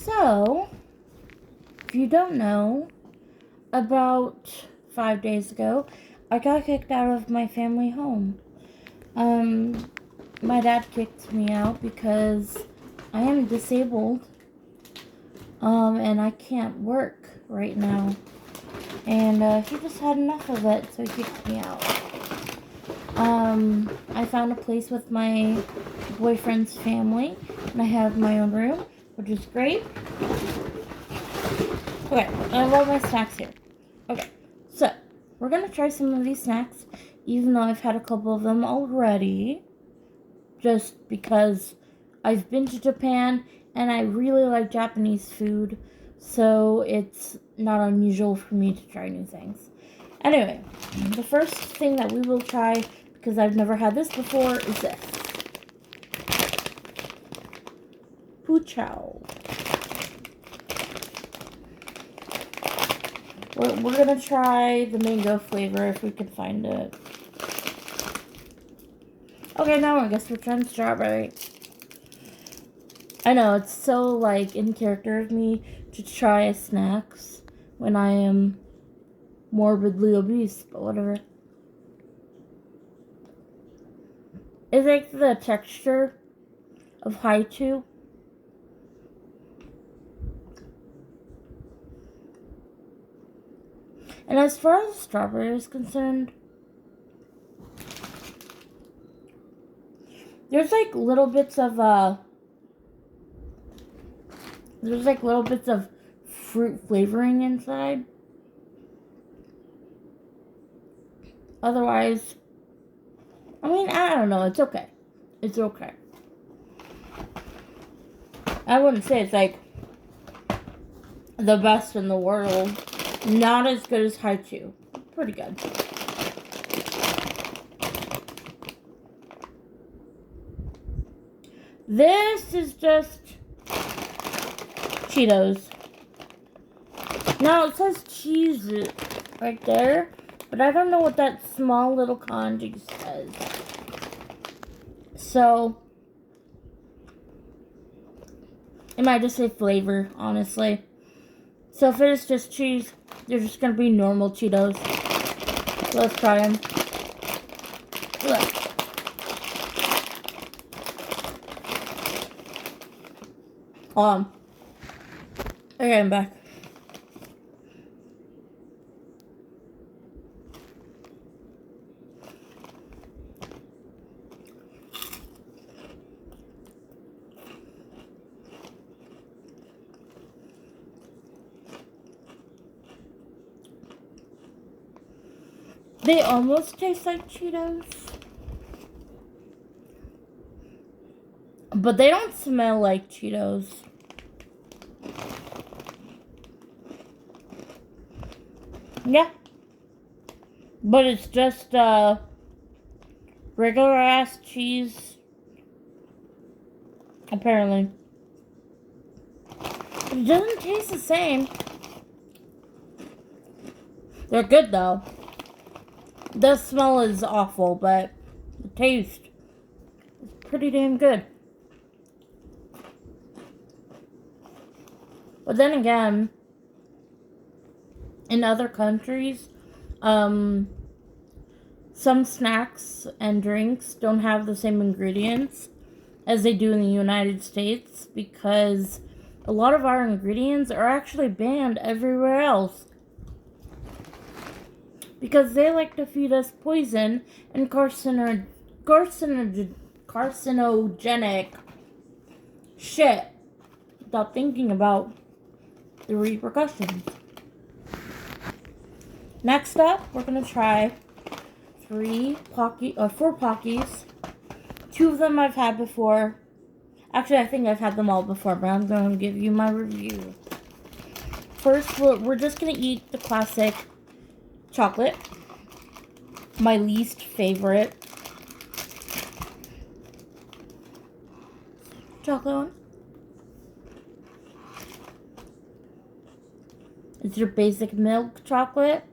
So, if you don't know, about 5 days ago, I got kicked out of my family home. My dad kicked me out because I am disabled, and I can't work right now. And, he just had enough of it, so he kicked me out. I found a place with my boyfriend's family, and I have my own room, which is great. Okay, I have all my snacks here. Okay, so we're gonna try some of these snacks, even though I've had a couple of them already, just because I've been to Japan and I really like Japanese food, so it's not unusual for me to try new things. Anyway, the first thing that we will try, because I've never had this before, is this. Puchao. We're gonna try the mango flavor if we can find it. Okay, now I guess we're trying strawberry. I know, it's so, like, in character of me to try snacks when I am morbidly obese, but whatever. It's like the texture of haichu. And as far as strawberry is concerned, there's like little bits of fruit flavoring inside. Otherwise, I mean, I don't know, it's okay. It's okay. I wouldn't say it's like the best in the world. Not as good as haichu. Pretty good. This is just Cheetos. Now it says cheese right there, but I don't know what that small little kanji says. So it might just say flavor, honestly. So if it is just cheese, they're just gonna be normal Cheetos. So let's try them. Look. Okay, I'm back. They almost taste like Cheetos, but they don't smell like Cheetos. Yeah, but it's just regular ass cheese, apparently. It doesn't taste the same. They're good though. The smell is awful, but the taste is pretty damn good. But then again, in other countries, some snacks and drinks don't have the same ingredients as they do in the United States, because a lot of our ingredients are actually banned everywhere else. Because they like to feed us poison and carcinogenic shit without thinking about the repercussions. Next up, we're gonna try 4 Pockies. 2 of them I've had before. Actually, I think I've had them all before, but I'm gonna give you my review. First, we're just gonna eat the classic chocolate, my least favorite chocolate one. It's your basic milk chocolate.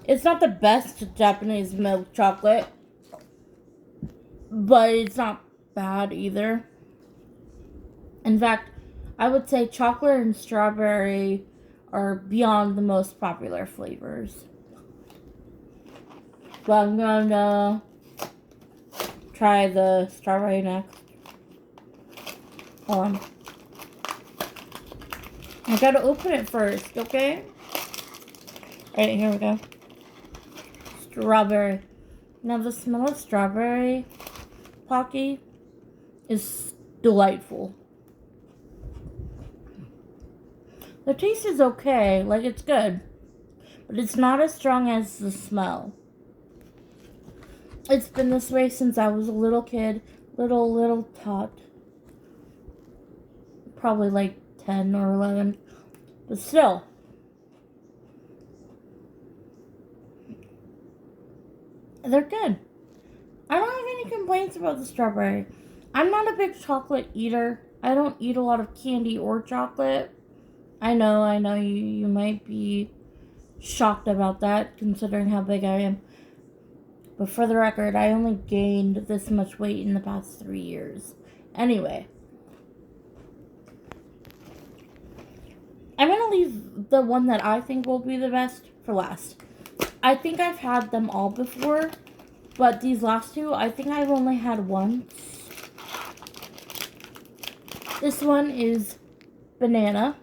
It's not the best Japanese milk chocolate, but it's not bad either. In fact, I would say chocolate and strawberry are beyond the most popular flavors. But I'm gonna try the strawberry next. Hold on. I gotta open it first, okay? Alright, here we go. Strawberry. Now the smell of strawberry, Pocky, is delightful. The taste is okay, like it's good, but it's not as strong as the smell. It's been this way since I was a little kid, little tot. Probably like 10 or 11, but still. They're good. I don't have any complaints about the strawberry. I'm not a big chocolate eater. I don't eat a lot of candy or chocolate. I know you might be shocked about that considering how big I am. But for the record, I only gained this much weight in the past 3 years. Anyway. I'm going to leave the one that I think will be the best for last. I think I've had them all before, but these last two, I think I've only had once. This one is banana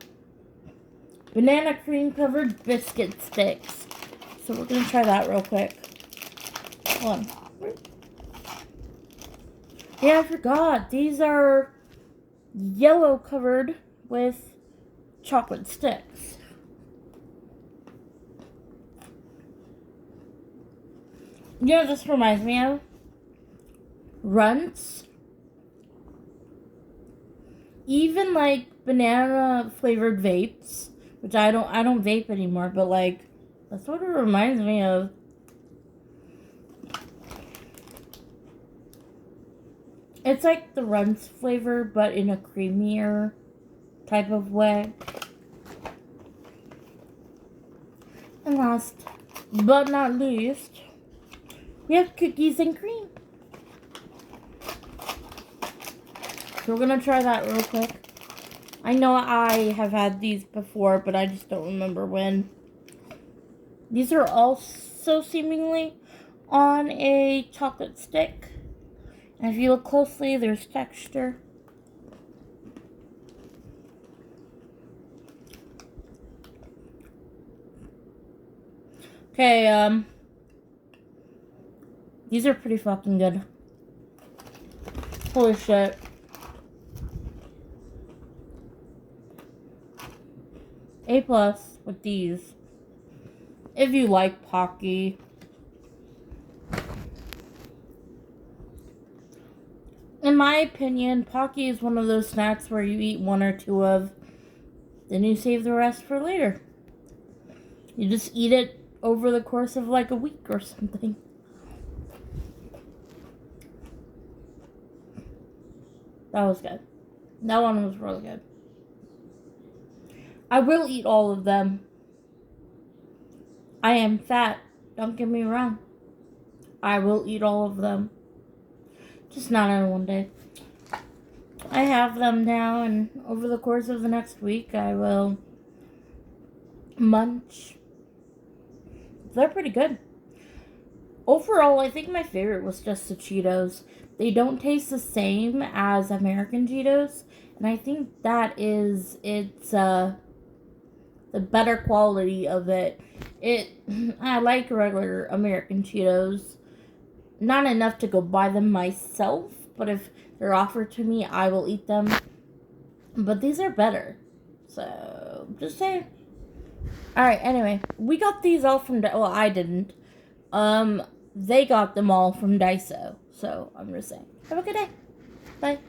cream covered biscuit sticks. So we're going to try that real quick. Hold on. Yeah, I forgot. These are yellow covered with chocolate sticks. You know what this reminds me of? Runts. Even like banana flavored vapes, which I don't vape anymore, but like that's what it reminds me of. It's like the Runts flavor, but in a creamier type of way. And last but not least, we have cookies and cream. So we're gonna try that real quick. I know I have had these before, but I just don't remember when. These are also seemingly on a chocolate stick. And if you look closely, there's texture. Okay, these are pretty fucking good. Holy shit. A+ with these. If you like Pocky. In my opinion, Pocky is one of those snacks where you eat one or two of, then you save the rest for later. You just eat it over the course of like a week or something. That was good. That one was really good. I will eat all of them. I am fat. Don't get me wrong. I will eat all of them. Just not in one day. I have them now, and over the course of the next week, I will munch. They're pretty good. Overall, I think my favorite was just the Cheetos. They don't taste the same as American Cheetos, and I think that is the better quality of it. I like regular American Cheetos. Not enough to go buy them myself, but if they're offered to me, I will eat them. But these are better. So, just saying. Alright, anyway. We got these all from... Well, I didn't. They got them all from Daiso. So, I'm just saying. Have a good day. Bye.